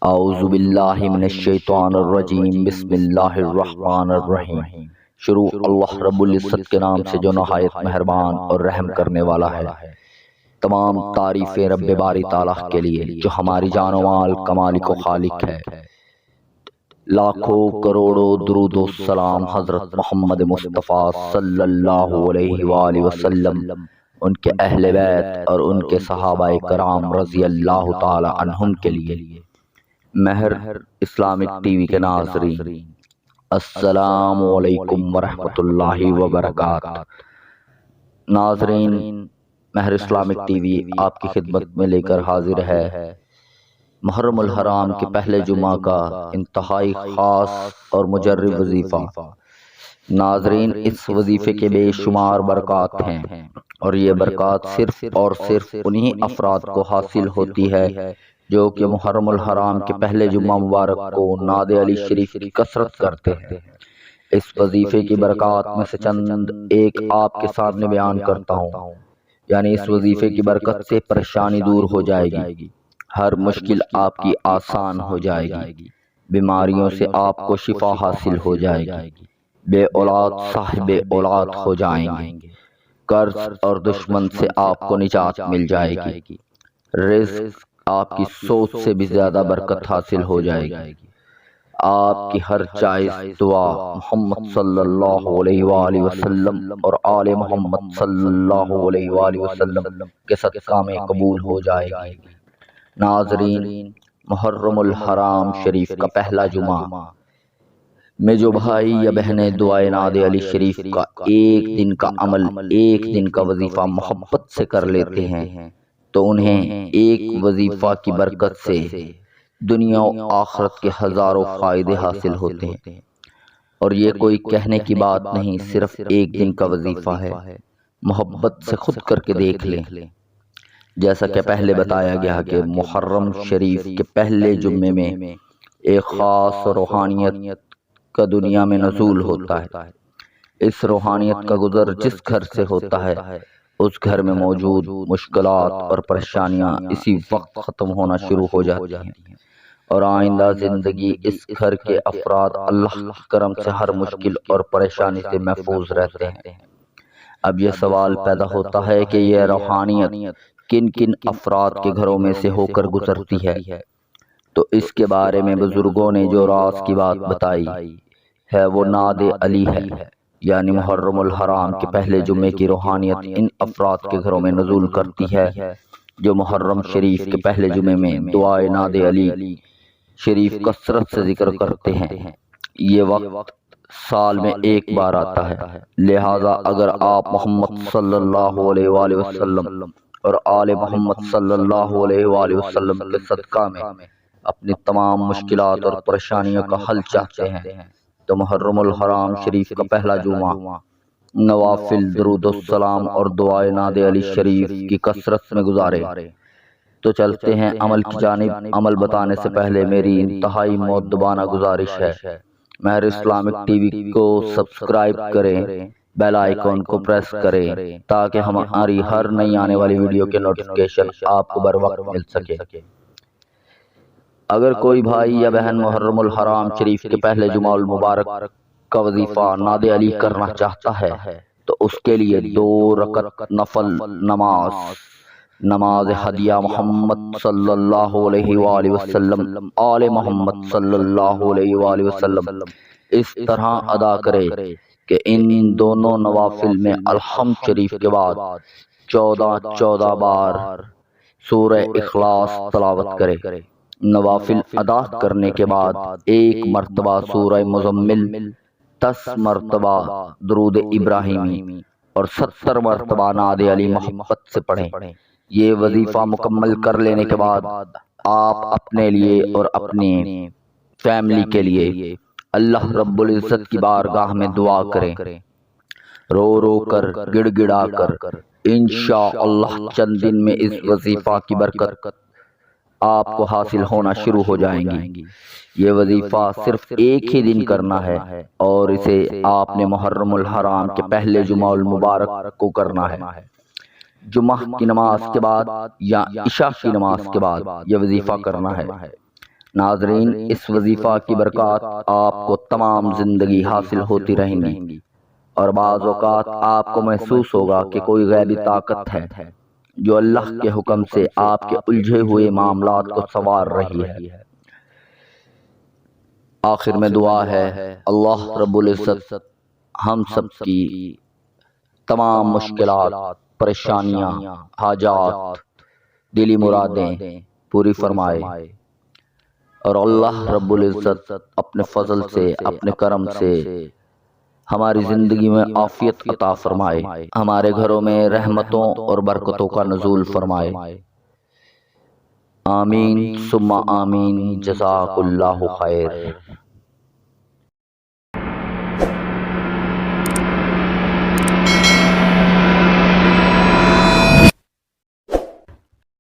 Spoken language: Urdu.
اعوذ باللہ من الشیطان الرجیم، بسم اللہ الرحمن الرحیم۔ شروع اللہ رب العزت کے نام سے جو نہایت مہربان اور رحم کرنے والا ہے۔ تمام تعریفیں رب باری تعالیٰ کے لیے جو ہماری جان و مال کا مالک و خالق ہے۔ لاکھوں کروڑوں درود و سلام حضرت محمد مصطفیٰ صلی اللہ علیہ وآلہ وسلم، ان کے اہل بیت اور ان کے صحابہ کرام رضی اللہ تعالی عنہم کے لیے۔ مہر اسلامک ٹی وی کے ناظرین، السلام علیکم ورحمۃ اللہ وبرکاتہ۔ ناظرین، مہر اسلامک ٹی وی آپ کی خدمت میں لے کر حاضر ہے محرم الحرام کے پہلے جمعہ کا انتہائی خاص اور مجرب وظیفہ۔ ناظرین، اس وظیفے کے بے شمار برکات ہیں، اور یہ برکات صرف اور صرف انہی افراد کو حاصل ہوتی ہے جو کہ محرم الحرام کے پہلے جمعہ مبارک کو نعت علی شریف کی کثرت کرتے ہیں۔ اس وظیفے کی برکات میں سے چند ایک آپ کے سامنے بیان کرتا ہوں، یعنی اس وظیفے کی برکت سے پریشانی دور ہو جائے گی، ہر مشکل آپ کی آسان ہو جائے گی، بیماریوں سے آپ کو شفا حاصل ہو جائے گی، بے اولاد صاحب اولاد ہو جائیں گے، قرض اور دشمن سے آپ کو نجات مل جائے گی، رزق آپ کی سوچ سے بھی زیادہ برکت حاصل ہو جائے گی، آپ کی ہر جائز دعا محمد صلی اللہ علیہ وآلہ وسلم اور آل محمد صلی اللہ علیہ وآلہ وسلم کے صدقہ میں قبول ہو جائے گی۔ ناظرین، محرم الحرام شریف کا پہلا جمعہ میں جو بھائی یا بہنیں دعائے نعت علی شریف کا ایک دن کا عمل، ایک دن کا وظیفہ محبت سے کر لیتے ہیں تو انہیں ایک وظیفہ کی برکت سے دنیا و آخرت کے ہزاروں فائدے حاصل ہوتے ہیں، اور یہ کوئی کہنے کی بات نہیں، صرف ایک دن کا وظیفہ ہے۔ محبت سے خود کر کے دیکھ لیں۔ جیسا کہ پہلے بتایا گیا کہ محرم شریف کے پہلے جمعے میں ایک خاص روحانیت کا دنیا میں نزول ہوتا ہے۔ اس روحانیت کا گزر جس گھر سے ہوتا ہے اس گھر میں موجود مشکلات اور پریشانیاں اسی وقت ختم ہونا شروع ہو جاتی ہیں، اور آئندہ زندگی اس گھر کے افراد اللہ کے کرم سے ہر مشکل اور پریشانی سے محفوظ رہتے ہیں۔ اب یہ سوال پیدا ہوتا ہے کہ یہ روحانیت کن کن افراد کے گھروں میں سے ہو کر گزرتی ہے، تو اس کے بارے میں بزرگوں نے جو راز کی بات بتائی ہے وہ نعت علی ہے، یعنی محرم الحرام کے پہلے جمعے کی روحانیت ان افراد کے گھروں میں نزول کرتی ہے جو محرم شریف کے پہلے جمعے میں دعائے نعت علی شریف کثرت سے ذکر کرتے ہیں۔ یہ وقت سال میں ایک بار آتا ہے، لہذا اگر آپ محمد صلی اللہ علیہ وآلہ وسلم اور آل محمد صلی اللہ علیہ وآلہ وسلم کے صدقہ میں اپنی تمام مشکلات اور پریشانیوں کا حل چاہتے ہیں تو محرم الحرام شریف کا پہلا جمعہ نوافل درود السلام اور دعائے نعت علی شریف کی کثرت میں گزارے۔ تو چلتے ہیں عمل کی جانب۔ عمل بتانے سے پہلے میری انتہائی مؤدبانہ گزارش ہے، مہر اسلامک ٹی وی کو سبسکرائب کریں، بیل آئیکن کو پریس کریں تاکہ ہماری ہر نئی آنے والی ویڈیو کے نوٹیفیکیشن آپ کو بر وقت مل سکے۔ اگر کوئی بھائی یا بہن محرم الحرام شریف کے پہلے جمعہ المبارک کا وظیفہ نعت علی کرنا چاہتا ہے تو اس کے لیے 2 رکعت نفل نماز ہدیہ محمد صلی اللہ علیہ وآلہ وسلم آل محمد صلی اللہ علیہ وآلہ وسلم اس طرح ادا کرے کہ ان دونوں نوافل میں الحمد شریف کے بعد 14 بار سورہ اخلاص تلاوت کرے۔ نوافل ادا کرنے کے بعد 1 مرتبہ سورہ مزمل، 10 مرتبہ درود ابراہیمی اور 70 مرتبہ نعت علی محبت سے پڑھیں۔ یہ وظیفہ مکمل کر لینے کے بعد آپ اپنے لیے اور اپنی فیملی کے لیے اللہ رب العزت کی بارگاہ میں دعا کریں، رو رو کر، گڑ گڑا کر۔ انشاءاللہ چند دن میں اس وظیفہ کی برکت آپ کو حاصل ہونا شروع ہو جائیں گی۔ یہ وظیفہ صرف ایک ہی دن کرنا ہے، اور اسے آپ نے محرم الحرام کے پہلے جمعہ المبارک کو کرنا ہے۔ جمعہ کی نماز کے بعد یا عشاء کی نماز کے بعد یہ وظیفہ کرنا ہے۔ ناظرین، اس وظیفہ کی برکات آپ کو تمام زندگی حاصل ہوتی رہیں گی، اور بعض اوقات آپ کو محسوس ہوگا کہ کوئی غیبی طاقت ہے جو اللہ کے حکم سے آپ کے الجھے ہوئے معاملات کو سنوار رہی ہے۔ آخر میں دعا ہے، اللہ رب العزت ہم سب کی تمام مشکلات، پریشانیاں، حاجات، دلی مرادیں پوری فرمائے، اور اللہ رب العزت اپنے فضل سے، اپنے کرم سے ہماری زندگی میں عافیت عطا فرمائے، ہمارے گھروں میں رحمتوں اور برکتوں کا نزول فرمائے۔ آمین ثم آمین، جزاک اللہ خیر۔